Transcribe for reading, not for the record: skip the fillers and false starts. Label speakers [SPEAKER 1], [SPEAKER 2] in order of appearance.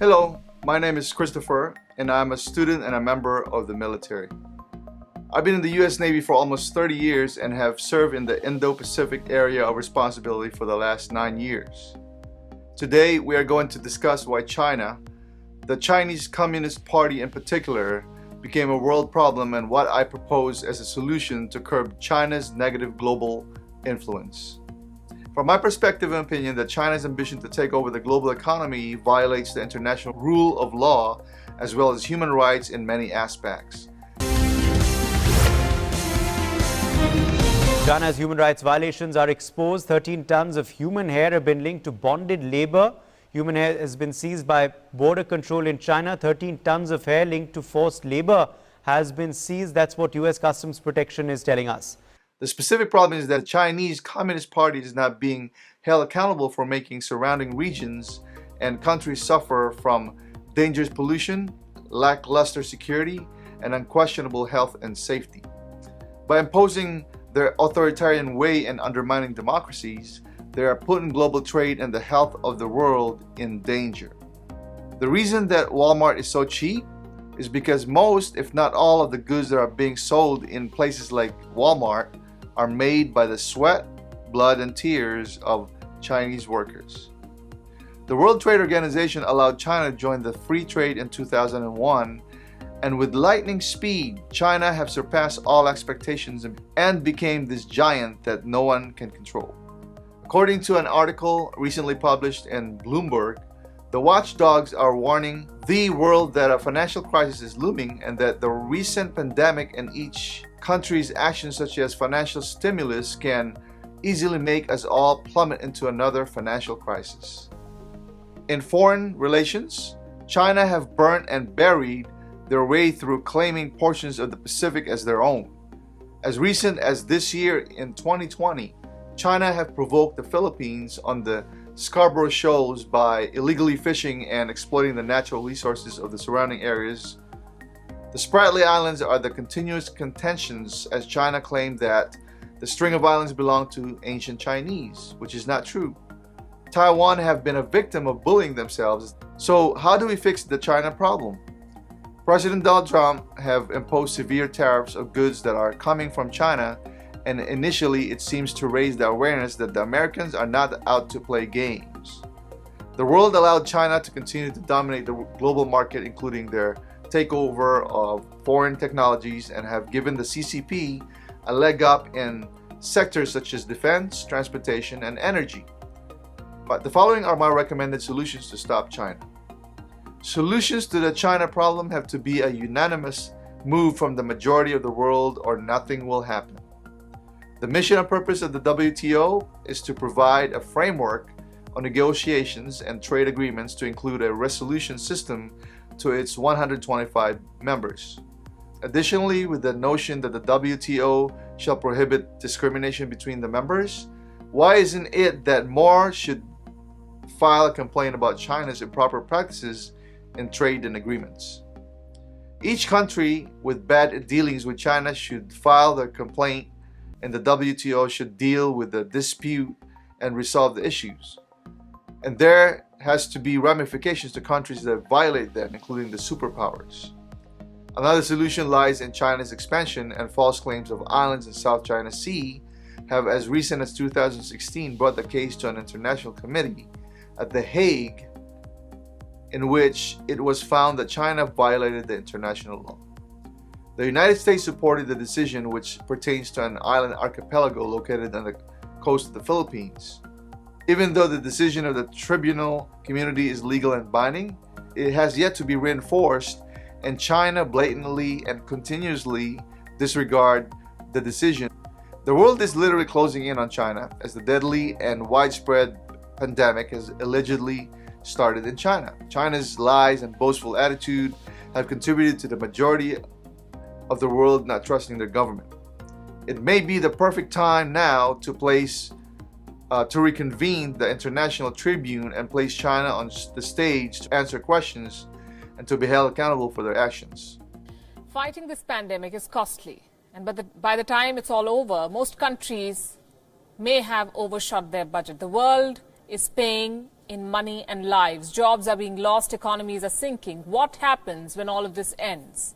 [SPEAKER 1] Hello, my name is Christopher, and I'm a student and a member of the military. I've been in the U.S. Navy for almost 30 years and have served in the Indo-Pacific area of responsibility for the last 9 years. Today, we are going to discuss why China, the Chinese Communist Party in particular, became a world problem and what I propose as a solution to curb China's negative global influence. From my perspective and opinion, that China's ambition to take over the global economy violates the international rule of law as well as human rights in many aspects.
[SPEAKER 2] China's human rights violations are exposed. 13 tons of human hair have been linked to bonded labor. Human hair has been seized by border control in China. 13 tons of hair linked to forced labor has been seized. That's what U.S. Customs Protection is telling us.
[SPEAKER 1] The specific problem is that the Chinese Communist Party is not being held accountable for making surrounding regions and countries suffer from dangerous pollution, lackluster security, and unquestionable health and safety. By imposing their authoritarian way and undermining democracies, they are putting global trade and the health of the world in danger. The reason that Walmart is so cheap is because most, if not all, of the goods that are being sold in places like Walmart are made by the sweat, blood, and tears of Chinese workers. The World Trade Organization allowed China to join the free trade in 2001, and with lightning speed, China have surpassed all expectations and became this giant that no one can control. According to an article recently published in Bloomberg, the watchdogs are warning the world that a financial crisis is looming and that the recent pandemic and each country's actions such as financial stimulus can easily make us all plummet into another financial crisis. In foreign relations, China have burnt and buried their way through claiming portions of the Pacific as their own. As recent as this year in 2020, China have provoked the Philippines on the Scarborough Shoals by illegally fishing and exploiting the natural resources of the surrounding areas. The Spratly Islands are the continuous contentions as China claimed that the string of islands belong to ancient Chinese, which is not true. Taiwan have been a victim of bullying themselves. So how do we fix the China problem? President Donald Trump have imposed severe tariffs of goods that are coming from China, and initially it seems to raise the awareness that the Americans are not out to play games. The world allowed China to continue to dominate the global market, including their takeover of foreign technologies, and have given the CCP a leg up in sectors such as defense, transportation, and energy. But the following are my recommended solutions to stop China. Solutions to the China problem have to be a unanimous move from the majority of the world or nothing will happen. The mission and purpose of the WTO is to provide a framework on negotiations and trade agreements to include a resolution system to its 125 members. Additionally, with the notion that the WTO shall prohibit discrimination between the members, why isn't it that more should file a complaint about China's improper practices in trade and agreements? Each country with bad dealings with China should file their complaint, and the WTO should deal with the dispute and resolve the issues. And there has to be ramifications to countries that violate them, including the superpowers. Another solution lies in China's expansion and false claims of islands in South China Sea have, as recent as 2016, brought the case to an international committee at The Hague, in which it was found that China violated the international law. The United States supported the decision, which pertains to an island archipelago located on the coast of the Philippines. Even though the decision of the tribunal community is legal and binding, it has yet to be reinforced, and China blatantly and continuously disregard the decision. The world is literally closing in on China as the deadly and widespread pandemic has allegedly started in China. China's lies and boastful attitude have contributed to the majority of the world not trusting their government. It may be the perfect time now to reconvene the International Tribune and place China on the stage to answer questions and to be held accountable for their actions.
[SPEAKER 3] Fighting this pandemic is costly, and by the time it's all over, most countries may have overshot their budget. The world is paying in money and lives. Jobs are being lost, economies are sinking. What happens when all of this ends?